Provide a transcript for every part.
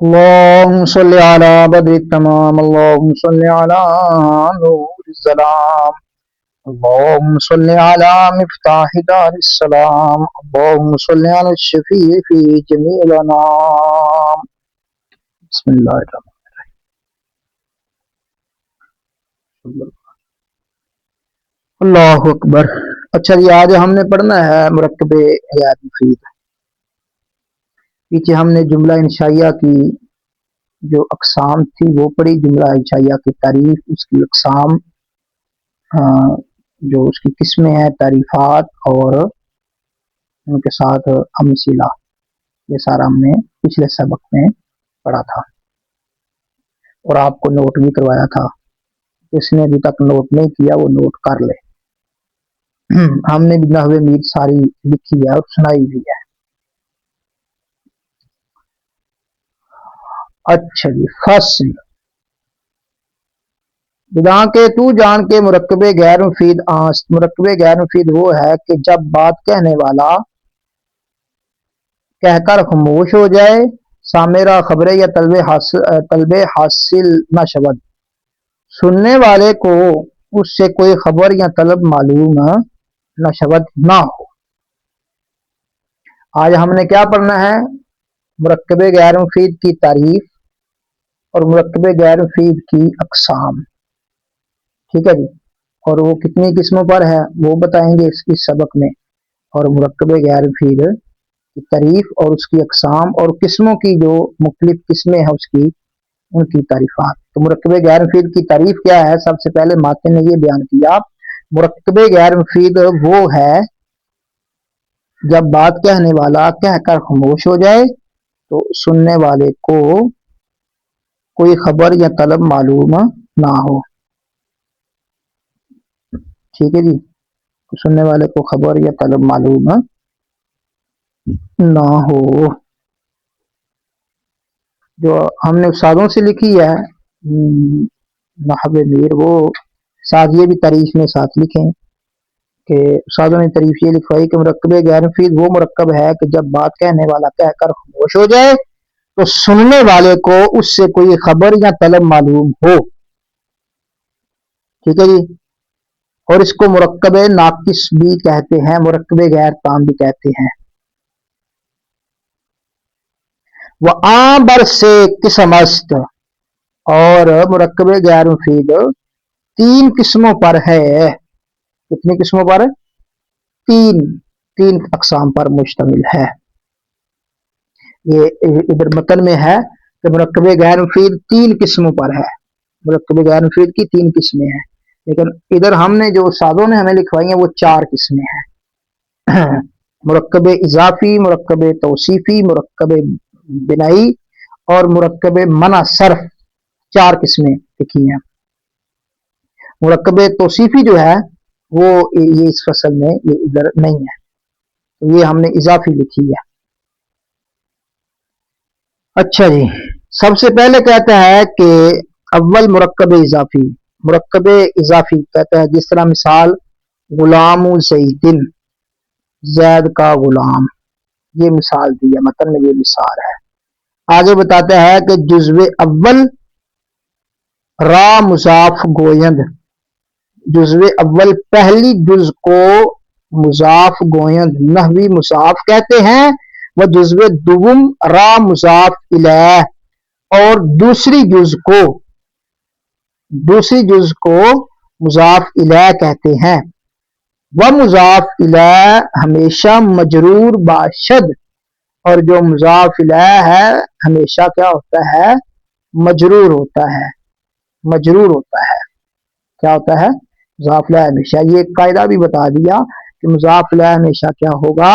اللهم صل على بدر التمام اللهم صل على نور الظلام اللهم صل على مفتاح دار السلام اللهم صل على الشفيع في جميع الانام. بسم اللہ الرحمن الرحیم. اللہ اکبر. اچھا جی، آج ہم نے پڑھنا ہے مرکب غیر مفید. پیچھے ہم نے جملہ انشائیہ کی جو اقسام تھی وہ پڑھی، جملہ انشائیہ کی تعریف، اس کی اقسام، جو اس کی قسمیں ہیں، تعریفات اور ان کے ساتھ امثلہ، یہ سارا ہم نے پچھلے سبق میں پڑھا تھا اور آپ کو نوٹ بھی کروایا تھا. جس نے ابھی تک نوٹ نہیں کیا وہ نوٹ کر لے. ہم نے بھی نحو مید ساری لکھی ہے اور سنائی بھی ہے. اچھا جی، فصل. بنا کے تو جان کے مرکب غیر مفید مرکب غیر مفید وہ ہے کہ جب بات کہنے والا کہہ کر خاموش ہو جائے، سامرا خبرے یا طلب حاصل نہ شود، سننے والے کو اس سے کوئی خبر یا طلب معلوم نہ شود نہ ہو. آج ہم نے کیا پڑھنا ہے؟ مرکب غیر مفید کی تعریف اور مرکب غیر مفید کی اقسام. ٹھیک ہے جی، اور وہ کتنی قسموں پر ہے وہ بتائیں گے اس سبق میں، اور مرکب غیر مفید کی تعریف اور اس کی اقسام اور قسموں کی جو مختلف قسمیں ہیں اس کی، ان کی تعریفات. تو مرکب غیر مفید کی تعریف کیا ہے؟ سب سے پہلے ماتن نے یہ بیان کیا، مرکب غیر مفید وہ ہے جب بات کہنے والا کہہ کر خاموش ہو جائے تو سننے والے کو کوئی خبر یا طلب معلوم نہ ہو. ٹھیک ہے جی، سننے والے کو خبر یا طلب معلوم نہ ہو. جو ہم نے استادوں سے لکھی ہے نحو میر، وہ ساتھ یہ بھی تعریف میں ساتھ لکھیں کہ استادوں نے تعریف یہ لکھوائی کہ مرکب غیر مفید وہ مرکب ہے کہ جب بات کہنے والا کہہ کر خاموش ہو جائے تو سننے والے کو اس سے کوئی خبر یا طلب معلوم ہو. ٹھیک ہے جی، اور اس کو مرکب ناقص بھی کہتے ہیں، مرکب غیر تام بھی کہتے ہیں. وہ عام بر سے قسم است، اور مرکب غیر مفید 3 قسموں پر ہے. کتنی قسموں پر؟ تین اقسام پر مشتمل ہے. یہ ادھر متن میں ہے کہ مرکب غیر مفید 3 قسموں پر ہے. مرکب غیر مفید کی 3 قسمیں ہیں، لیکن ادھر ہم نے جو استادوں نے ہمیں لکھوائی ہیں وہ 4 قسمیں ہیں. مرکب اضافی، مرکب توصیفی، مرکب بنائی اور مرکب منع صرف، 4 قسمیں لکھی ہیں. مرکب توصیفی جو ہے وہ یہ اس فصل میں یہ ادھر نہیں ہے، تو یہ ہم نے اضافی لکھی ہے. اچھا جی، سب سے پہلے کہتا ہے کہ اول مرکب اضافی. مرکب اضافی کہتا ہے جس طرح مثال غلام زیدن، زید کا غلام، یہ مثال دی ہے متن میں، یہ مثال ہے. آگے بتاتا ہے کہ جزو اول را مضاف گویند، جزو اول پہلی جز کو مضاف گویند نحوی مضاف کہتے ہیں. وہ جزو دوم را مضاف الیہ، اور دوسری جز کو مضاف الیہ کہتے ہیں. وہ مضاف الیہ ہمیشہ مجرور باشد، اور جو مضاف الیہ ہے ہمیشہ کیا ہوتا ہے؟ مجرور ہوتا ہے. مجرور ہوتا ہے. کیا ہوتا ہے؟ مضاف الیہ ہمیشہ. یہ قاعدہ بھی بتا دیا کہ مضاف الیہ ہمیشہ کیا ہوگا؟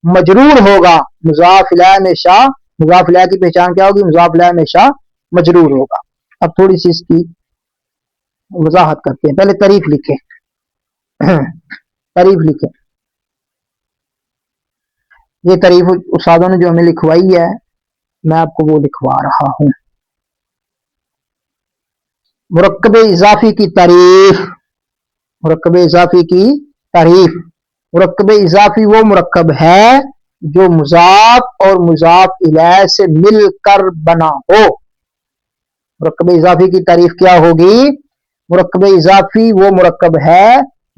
مجرور ہوگا. مضاف الیہ ہمیشہ، مضاف الیہ کی پہچان کیا ہوگی؟ مضاف الیہ ہمیشہ مجرور ہوگا. اب تھوڑی سی اس کی وضاحت کرتے ہیں. پہلے تعریف لکھیں. تعریف لکھیں. یہ تعریف استادوں نے جو ہمیں لکھوائی ہے میں آپ کو وہ لکھوا رہا ہوں. مرکب اضافی کی تعریف. مرکب اضافی کی تعریف. مرکب اضافی وہ مرکب ہے جو مضاف اور مضاف الیہ سے مل کر بنا ہو. مرکب اضافی کی تعریف کیا ہوگی؟ مرکب اضافی وہ مرکب ہے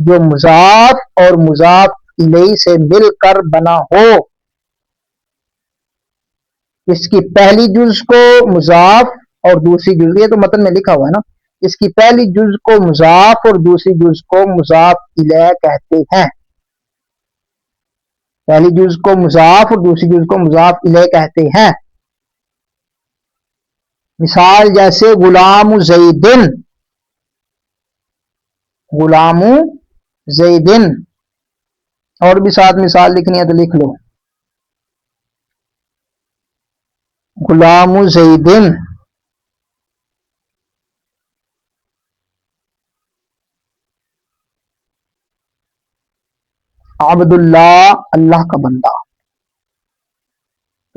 جو مضاف اور مضاف الیہ سے مل کر بنا ہو. اس کی پہلی جز کو مضاف اور دوسری جز، یہ تو متن میں لکھا ہوا ہے نا، اس کی پہلی جز کو مضاف اور دوسری جز کو مضاف الیہ کہتے ہیں. پہلی جز کو مضاف اور دوسری جز کو مضاف الیہ کہتے ہیں. مثال جیسے غلام زیدن، غلام زیدن. اور بھی ساتھ مثال لکھنی ہے تو لکھ لو. غلام زیدن، عبداللہ، اللہ کا بندہ.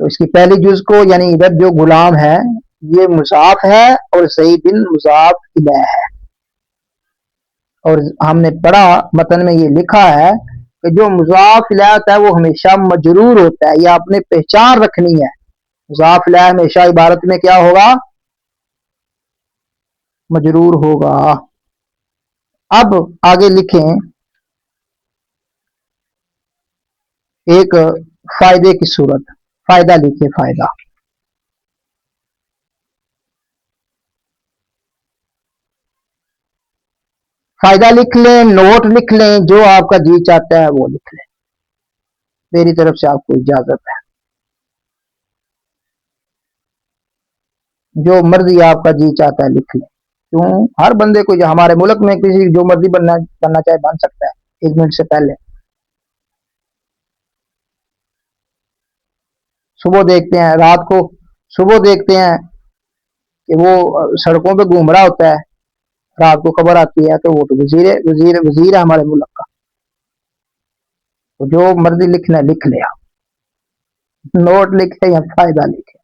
تو اس کی پہلی جز کو یعنی ادھر جو غلام ہے یہ مضاف ہے اور زیدن مضاف الیہ ہے. اور ہم نے پڑھا متن میں یہ لکھا ہے کہ جو مضاف الیہ ہوتا ہے وہ ہمیشہ مجرور ہوتا ہے، یا اپنے پہچان رکھنی ہے. مضاف الیہ ہمیشہ عبارت میں کیا ہوگا؟ مجرور ہوگا. اب آگے لکھیں ایک فائدے کی صورت. فائدہ لکھیں، فائدہ. فائدہ لکھ لیں، نوٹ لکھ لیں، جو آپ کا جی چاہتا ہے وہ لکھ لیں. میری طرف سے آپ کو اجازت ہے، جو مرضی آپ کا جی چاہتا ہے لکھ لیں. کیوں؟ ہر بندے کو جو ہمارے ملک میں کسی جو مرضی بننا چاہے بن سکتا ہے 1 منٹ سے پہلے. صبح دیکھتے ہیں، رات کو صبح دیکھتے ہیں کہ وہ سڑکوں پہ گھوم رہا ہوتا ہے، رات کو خبر آتی ہے کہ وہ تو وزیر ہے ہمارے ملک کا. تو جو مرضی لکھنا لکھ لیا، نوٹ لکھے یا فائدہ لکھے.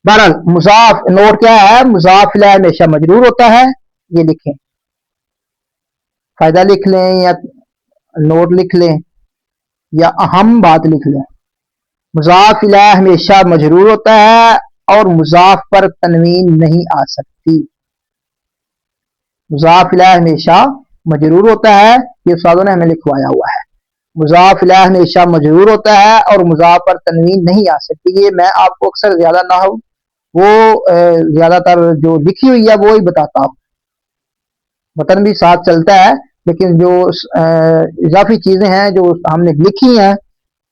بہرحال مضاف نوٹ کیا ہے؟ مضاف الیہ ہمیشہ مجرور ہوتا ہے، یہ لکھیں. فائدہ لکھ لیں یا نوٹ لکھ لیں یا اہم بات لکھ لیں. مضاف الیہ ہمیشہ مجرور ہوتا ہے اور مضاف پر تنوین نہیں آ سکتی. مضاف الیہ ہمیشہ مجرور ہوتا ہے، یہ استادوں نے ہمیں لکھوایا ہوا ہے. مضاف الیہ ہمیشہ مجرور ہوتا ہے اور مضاف پر تنوین نہیں آ سکتی. یہ میں آپ کو اکثر زیادہ نحو وہ زیادہ تر جو لکھی ہوئی ہے وہی بتاتا ہوں. متن بھی ساتھ چلتا ہے لیکن جو اضافی چیزیں ہیں جو ہم نے لکھی ہیں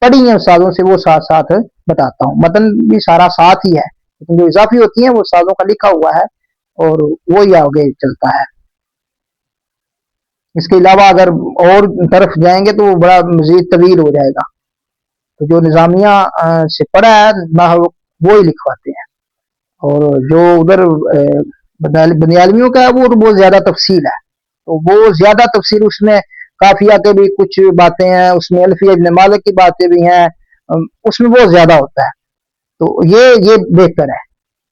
پڑھی ہیں استادوں سے وہ ساتھ ساتھ بتاتا ہوں. متن بھی سارا ساتھ ہی ہے لیکن جو اضافی ہوتی ہیں وہ استادوں کا لکھا ہوا ہے اور وہی آگے چلتا ہے. اس کے علاوہ اگر اور طرف جائیں گے تو وہ بڑا مزید طویل ہو جائے گا. تو جو نظامیہ سے پڑھا ہے نحو وہی لکھواتے ہیں، اور جو ادھر بنی عالمیوں کا ہے وہ تو بہت زیادہ تفصیل ہے. تو وہ زیادہ تفصیل اس میں کافیہ کے بھی کچھ باتیں ہیں، اس میں الفیہ ابن مالک کی باتیں بھی ہیں، اس میں بہت زیادہ ہوتا ہے. تو یہ بہتر ہے.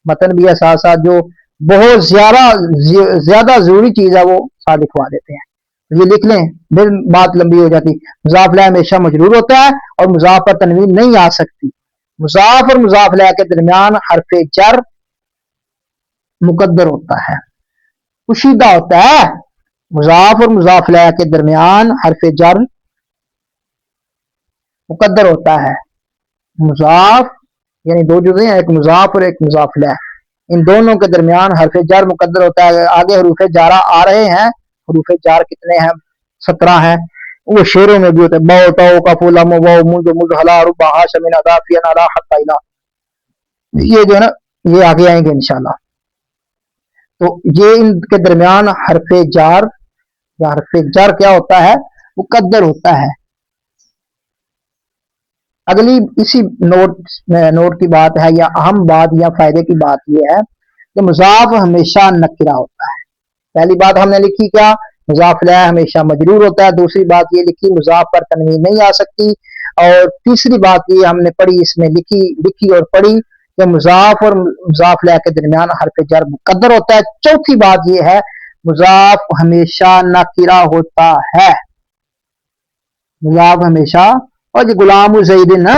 متن بھی ہے ساتھ ساتھ جو بہت زیادہ ضروری چیز ہے وہ ساتھ لکھوا دیتے ہیں. یہ لکھ لیں، پھر بات لمبی ہو جاتی. مضاف الیہ ہمیشہ مجرور ہوتا ہے اور مضاف پر تنوین نہیں آ سکتی. مضاف اور مضاف الیہ کے درمیان حرف جر مقدر ہوتا ہے، کشیدہ ہوتا ہے. مضاف اور مضاف الیہ کے درمیان حرف جر مقدر ہوتا ہے. مضاف یعنی دو جزیں ہیں، ایک مضاف اور ایک مضاف الیہ، ان دونوں کے درمیان حرف جر مقدر ہوتا ہے. آگے حروف جارہ آ رہے ہیں. حروف جار کتنے ہیں؟ 17 ہیں. وہ شعروں میں بھی ہوتا ہے، باؤ تاؤ کف لام واو منذ مذہلا ربا ہاشم اضافی نالا حتی الہ. یہ جو ہے نا یہ آگے آئیں گے انشاءاللہ. تو یہ ان کے درمیان حرف جار یا حرف جر کیا ہوتا ہے؟ مقدر ہوتا ہے. اگلی اسی نوٹ کی بات ہے یا اہم بات یا فائدے کی بات یہ ہے کہ مضاف ہمیشہ نکرہ ہوتا ہے. پہلی بات ہم نے لکھی کیا؟ مضاف الیہ ہمیشہ مجرور ہوتا ہے. دوسری بات یہ لکھی مضاف پر تنوین نہیں آ سکتی. اور تیسری بات یہ ہم نے پڑھی، اس میں لکھی اور پڑھی کہ مضاف اور مضاف الیہ کے درمیان حرف جر مقدر ہوتا ہے. چوتھی بات یہ ہے مضاف ہمیشہ نکرہ ہوتا ہے. مضاف ہمیشہ، اور جو غلام زیدن نا